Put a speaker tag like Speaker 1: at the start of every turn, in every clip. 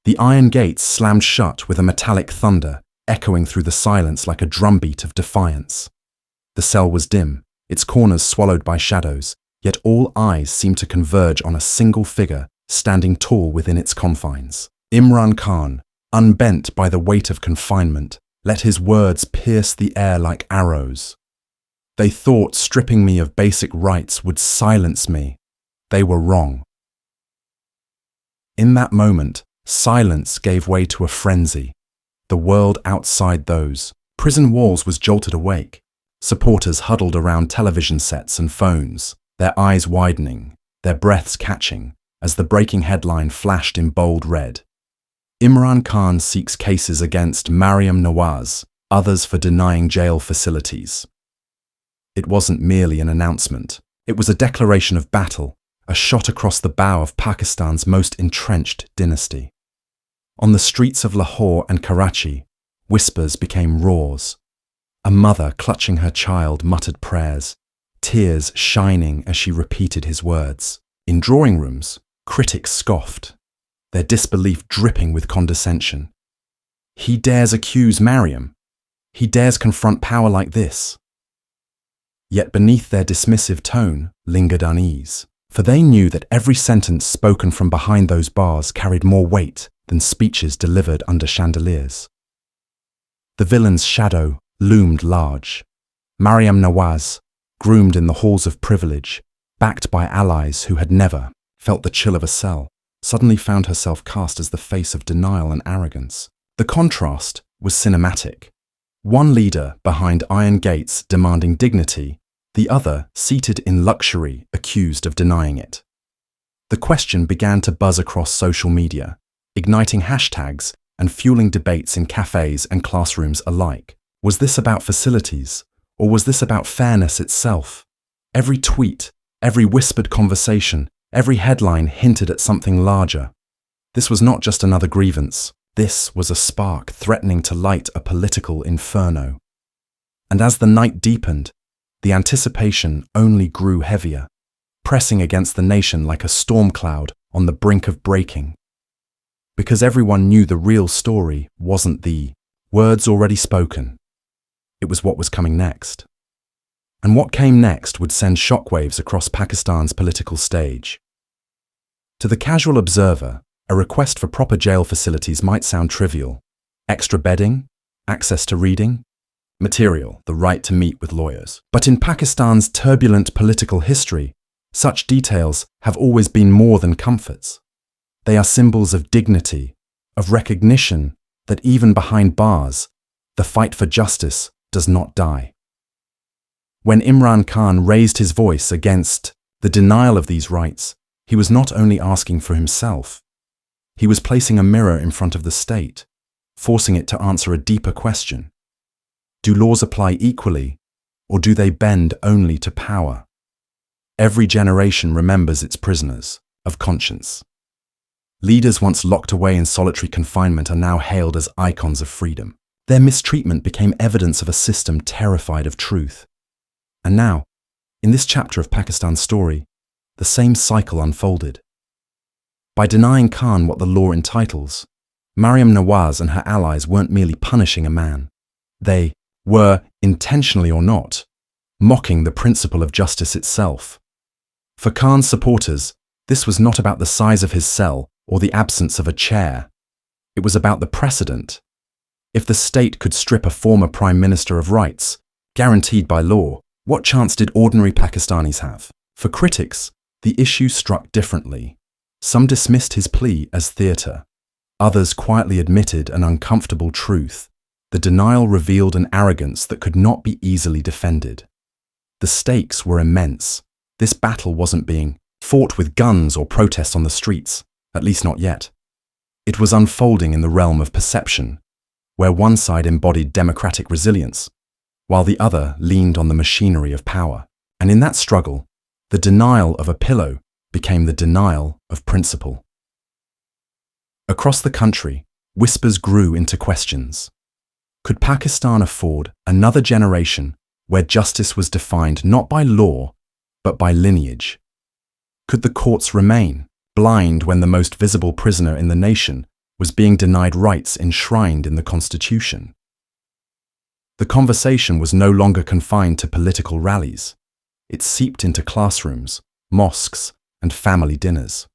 Speaker 1: The iron gates slammed shut with a metallic thunder, echoing through the silence like a drumbeat of defiance. The cell was dim, its corners swallowed by shadows, yet all eyes seemed to converge on a single figure standing tall within its confines. Imran Khan, unbent by the weight of confinement, let his words pierce the air like arrows. They thought stripping me of basic rights would silence me. They were wrong. In that moment, silence gave way to a frenzy. The world outside those prison walls was jolted awake. Supporters huddled around television sets and phones, their eyes widening, their breaths catching, as the breaking headline flashed in bold red. Imran Khan seeks cases against Maryam Nawaz, others for denying jail facilities. It wasn't merely an announcement. It was a declaration of battle, a shot across the bow of Pakistan's most entrenched dynasty. On the streets of Lahore and Karachi, whispers became roars. A mother clutching her child muttered prayers, tears shining as she repeated his words. In drawing rooms, critics scoffed, their disbelief dripping with condescension. He dares accuse Maryam. He dares confront power like this. Yet beneath their dismissive tone lingered unease, for they knew that every sentence spoken from behind those bars carried more weight than speeches delivered under chandeliers. The villain's shadow loomed large. Maryam Nawaz, groomed in the halls of privilege, backed by allies who had never felt the chill of a cell, suddenly found herself cast as the face of denial and arrogance. The contrast was cinematic. One leader behind iron gates demanding dignity, the other seated in luxury accused of denying it. The question began to buzz across social media, igniting hashtags and fueling debates in cafes and classrooms alike. Was this about facilities, or was this about fairness itself? Every tweet, every whispered conversation, every headline hinted at something larger. This was not just another grievance. This was a spark threatening to light a political inferno. And as the night deepened, the anticipation only grew heavier, pressing against the nation like a storm cloud on the brink of breaking. Because everyone knew the real story wasn't the words already spoken. It was what was coming next. And what came next would send shockwaves across Pakistan's political stage. To the casual observer, a request for proper jail facilities might sound trivial. Extra bedding, access to reading, material, the right to meet with lawyers. But in Pakistan's turbulent political history, such details have always been more than comforts. They are symbols of dignity, of recognition that even behind bars, the fight for justice does not die. When Imran Khan raised his voice against the denial of these rights, he was not only asking for himself. He was placing a mirror in front of the state, forcing it to answer a deeper question. Do laws apply equally, or do they bend only to power? Every generation remembers its prisoners of conscience. Leaders once locked away in solitary confinement are now hailed as icons of freedom. Their mistreatment became evidence of a system terrified of truth. And now, in this chapter of Pakistan's story, the same cycle unfolded. By denying Khan what the law entitles, Maryam Nawaz and her allies weren't merely punishing a man. They were, intentionally or not, mocking the principle of justice itself. For Khan's supporters, this was not about the size of his cell or the absence of a chair. It was about the precedent. If the state could strip a former prime minister of rights, guaranteed by law, what chance did ordinary Pakistanis have? For critics, the issue struck differently. Some dismissed his plea as theatre. Others quietly admitted an uncomfortable truth. The denial revealed an arrogance that could not be easily defended. The stakes were immense. This battle wasn't being fought with guns or protests on the streets, at least not yet. It was unfolding in the realm of perception, where one side embodied democratic resilience, while the other leaned on the machinery of power. And in that struggle, the denial of a pillow became the denial of principle. Across the country, whispers grew into questions. Could Pakistan afford another generation where justice was defined not by law, but by lineage? Could the courts remain blind when the most visible prisoner in the nation was being denied rights enshrined in the Constitution. The conversation was no longer confined to political rallies. It seeped into classrooms, mosques, and family dinners.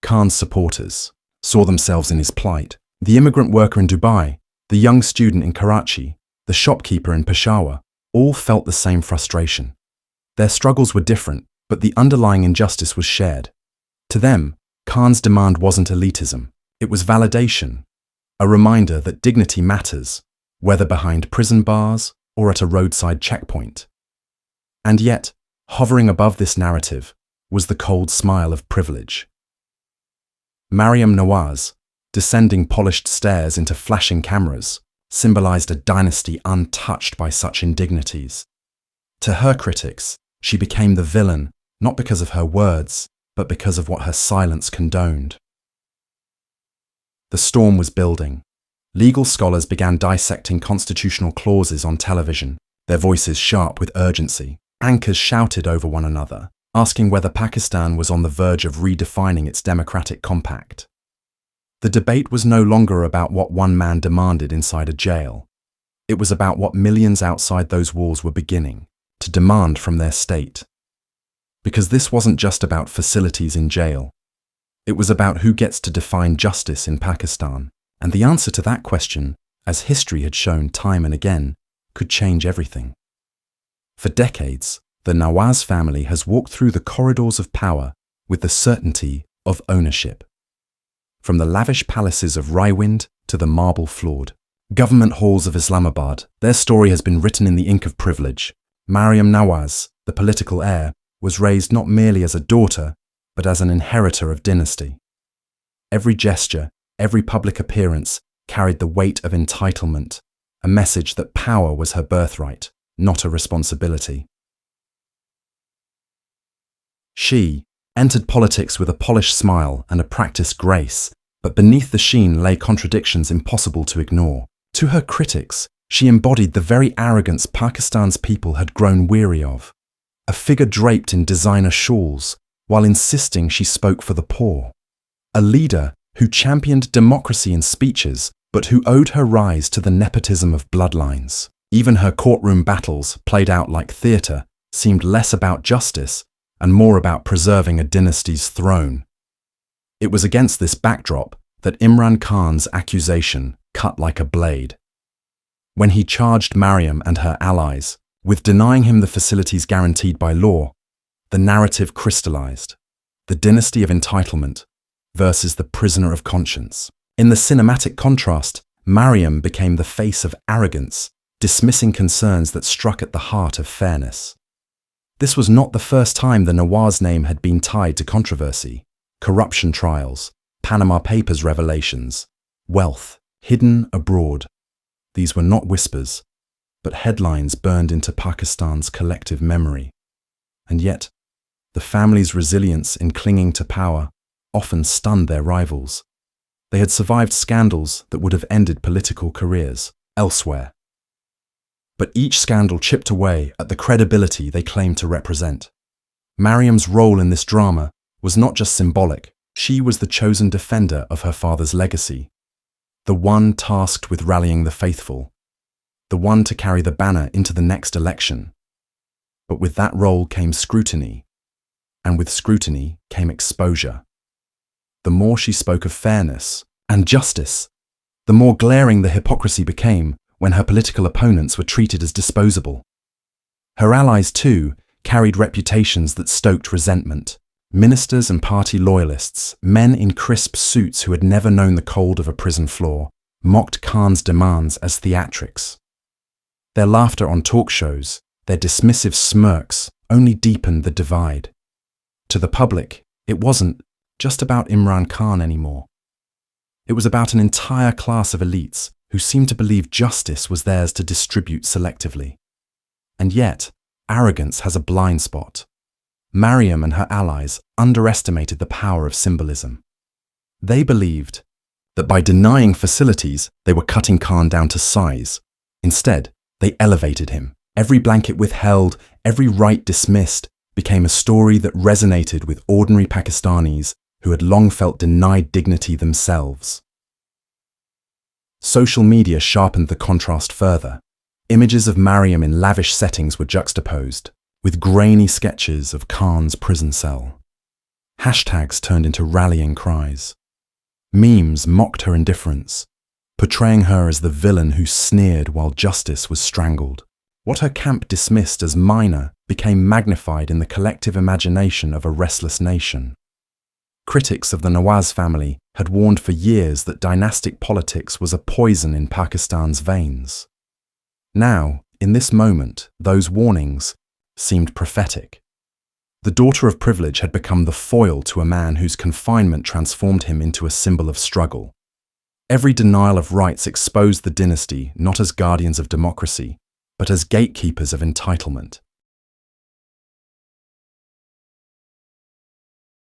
Speaker 1: Khan's supporters saw themselves in his plight. The immigrant worker in Dubai, the young student in Karachi, the shopkeeper in Peshawar, all felt the same frustration. Their struggles were different, but the underlying injustice was shared. To them, Khan's demand wasn't elitism. It was validation, a reminder that dignity matters, whether behind prison bars or at a roadside checkpoint. And yet, hovering above this narrative was the cold smile of privilege. Maryam Nawaz, descending polished stairs into flashing cameras, symbolized a dynasty untouched by such indignities. To her critics, she became the villain not because of her words, but because of what her silence condoned. The storm was building. Legal scholars began dissecting constitutional clauses on television, their voices sharp with urgency. Anchors shouted over one another, asking whether Pakistan was on the verge of redefining its democratic compact. The debate was no longer about what one man demanded inside a jail. It was about what millions outside those walls were beginning to demand from their state. Because this wasn't just about facilities in jail. It was about who gets to define justice in Pakistan. And the answer to that question, as history had shown time and again, could change everything. For decades, the Nawaz family has walked through the corridors of power with the certainty of ownership. From the lavish palaces of Raiwind to the marble-floored government halls of Islamabad, their story has been written in the ink of privilege. Maryam Nawaz, the political heir, was raised not merely as a daughter, but as an inheritor of dynasty. Every gesture, every public appearance carried the weight of entitlement, a message that power was her birthright, not a responsibility. She entered politics with a polished smile and a practiced grace, but beneath the sheen lay contradictions impossible to ignore. To her critics, she embodied the very arrogance Pakistan's people had grown weary of. A figure draped in designer shawls, while insisting she spoke for the poor. A leader who championed democracy in speeches, but who owed her rise to the nepotism of bloodlines. Even her courtroom battles, played out like theatre, seemed less about justice and more about preserving a dynasty's throne. It was against this backdrop that Imran Khan's accusation cut like a blade. When he charged Maryam and her allies with denying him the facilities guaranteed by law, the narrative crystallized: the dynasty of entitlement versus the prisoner of conscience. In the cinematic contrast, Maryam became the face of arrogance, dismissing concerns that struck at the heart of fairness. This was not the first time the Nawaz name had been tied to controversy. Corruption trials, Panama Papers revelations, wealth hidden abroad. These were not whispers, but headlines burned into Pakistan's collective memory. And yet, the family's resilience in clinging to power often stunned their rivals. They had survived scandals that would have ended political careers elsewhere. But each scandal chipped away at the credibility they claimed to represent. Maryam's role in this drama was not just symbolic. She was the chosen defender of her father's legacy, the one tasked with rallying the faithful, the one to carry the banner into the next election. But with that role came scrutiny, and with scrutiny came exposure. The more she spoke of fairness and justice, the more glaring the hypocrisy became when her political opponents were treated as disposable. Her allies, too, carried reputations that stoked resentment. Ministers and party loyalists, men in crisp suits who had never known the cold of a prison floor, mocked Khan's demands as theatrics. Their laughter on talk shows, their dismissive smirks, only deepened the divide. To the public, it wasn't just about Imran Khan anymore. It was about an entire class of elites who seemed to believe justice was theirs to distribute selectively. And yet, arrogance has a blind spot. Maryam and her allies underestimated the power of symbolism. They believed that by denying facilities, they were cutting Khan down to size. Instead, they elevated him. Every blanket withheld, every right dismissed, became a story that resonated with ordinary Pakistanis who had long felt denied dignity themselves. Social media sharpened the contrast further. Images of Maryam in lavish settings were juxtaposed, with grainy sketches of Khan's prison cell. Hashtags turned into rallying cries. Memes mocked her indifference, portraying her as the villain who sneered while justice was strangled. What her camp dismissed as minor became magnified in the collective imagination of a restless nation. Critics of the Nawaz family had warned for years that dynastic politics was a poison in Pakistan's veins. Now, in this moment, those warnings seemed prophetic. The daughter of privilege had become the foil to a man whose confinement transformed him into a symbol of struggle. Every denial of rights exposed the dynasty not as guardians of democracy, but as gatekeepers of entitlement.